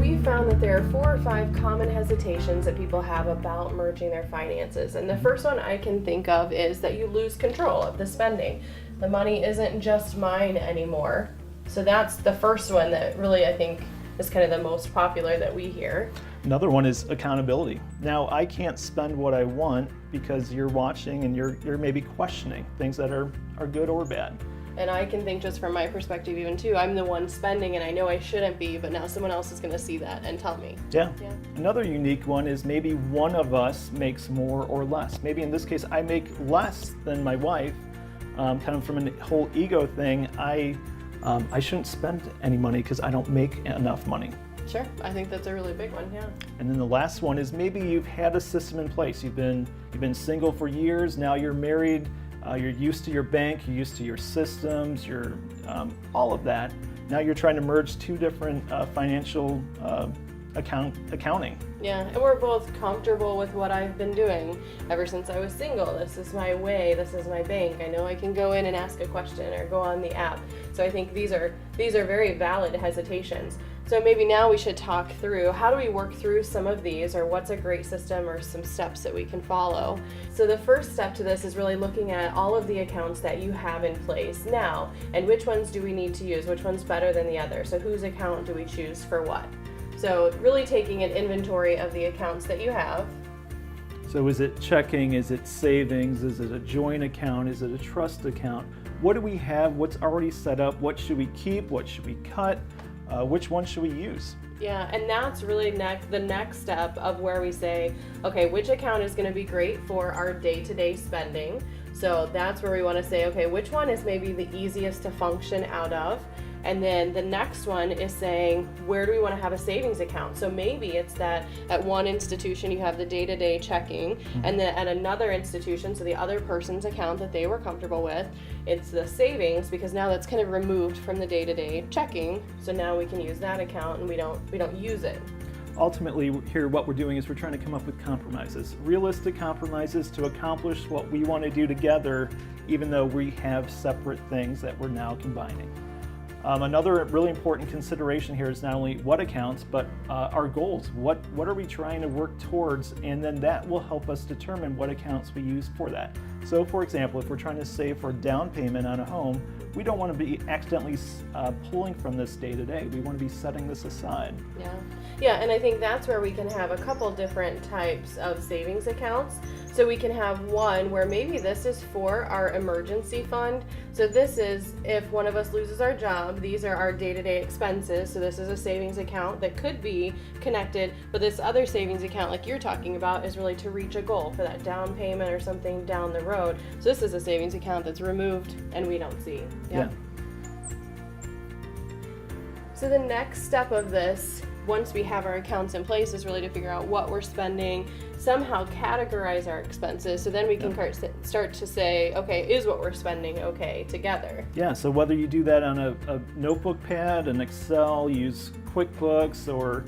we found that there are 4 or 5 common hesitations that people have about merging their finances. And the first one I can think of is that you lose control of the spending. The money isn't just mine anymore. So that's the first one that really I think is kind of the most popular that we hear. Another one is accountability. Now, I can't spend what I want because you're watching and you're maybe questioning things that are good or bad. And I can think just from my perspective even too, I'm the one spending and I know I shouldn't be, but now someone else is going to see that and tell me. Yeah. Another unique one is maybe one of us makes more or less. Maybe in this case, I make less than my wife, kind of from a whole ego thing. I shouldn't spend any money because I don't make enough money. Sure, I think that's a really big one, yeah. And then the last one is maybe you've had a system in place. You've been single for years, now you're married, you're used to your bank, you're used to your systems, you're all of that. Now you're trying to merge 2 different financial accounting. Yeah, and we're both comfortable with what I've been doing ever since I was single. This is my way, this is my bank. I know I can go in and ask a question or go on the app. So I think these are very valid hesitations. So maybe now we should talk through how do we work through some of these, or what's a great system or some steps that we can follow. So the first step to this is really looking at all of the accounts that you have in place now and which ones do we need to use, which one's better than the other. So whose account do we choose for what? So really taking an inventory of the accounts that you have. So is it checking, is it savings, is it a joint account, is it a trust account? What do we have, what's already set up, what should we keep, what should we cut? Which one should we use? Yeah, and that's really the next step of where we say, okay, which account is going to be great for our day-to-day spending? So that's where we want to say, okay, which one is maybe the easiest to function out of? And then the next one is saying, where do we want to have a savings account? So maybe it's that at one institution you have the day-to-day checking, and then at another institution, so the other person's account that they were comfortable with, it's the savings, because now that's kind of removed from the day-to-day checking. So now we can use that account and we don't use it. Ultimately, here what we're doing is we're trying to come up with compromises, realistic compromises to accomplish what we want to do together, even though we have separate things that we're now combining. Another really important consideration here is not only what accounts, but our goals. What are we trying to work towards? And then that will help us determine what accounts we use for that. So for example, if we're trying to save for down payment on a home, we don't want to be accidentally pulling from this day to day. We want to be setting this aside. Yeah, and I think that's where we can have a couple different types of savings accounts. So we can have one where maybe this is for our emergency fund. So this is if one of us loses our job, these are our day-to-day expenses. So this is a savings account that could be connected, but this other savings account like you're talking about is really to reach a goal for that down payment or something down the road. So this is a savings account that's removed and we don't see. Yeah. So the next step of this, once we have our accounts in place, is really to figure out what we're spending, somehow categorize our expenses, so then we can start to say, okay, is what we're spending okay together? Yeah, so whether you do that on a notebook pad, an Excel, use QuickBooks, or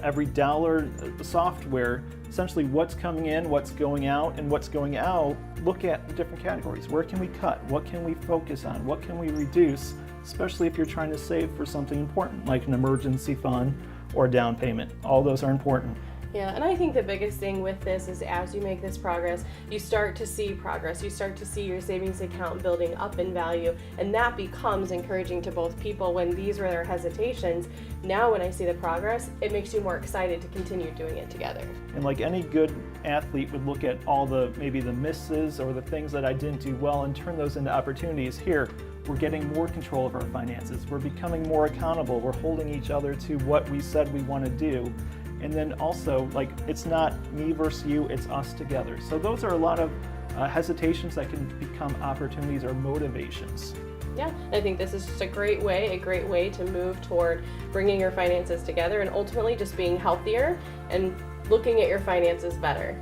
every dollar software, essentially what's coming in, what's going out, and what's going out, look at the different categories. Where can we cut? What can we focus on? What can we reduce? Especially if you're trying to save for something important, like an emergency fund or a down payment. All those are important. Yeah, and I think the biggest thing with this is as you make this progress, you start to see progress. You start to see your savings account building up in value, and that becomes encouraging to both people when these were their hesitations. Now when I see the progress, it makes you more excited to continue doing it together. And like any good athlete would look at all maybe the misses or the things that I didn't do well and turn those into opportunities. Here, we're getting more control of our finances. We're becoming more accountable. We're holding each other to what we said we want to do. And then also, like, it's not me versus you, it's us together. So those are a lot of hesitations that can become opportunities or motivations. Yeah, I think this is just a great way to move toward bringing your finances together and ultimately just being healthier and looking at your finances better.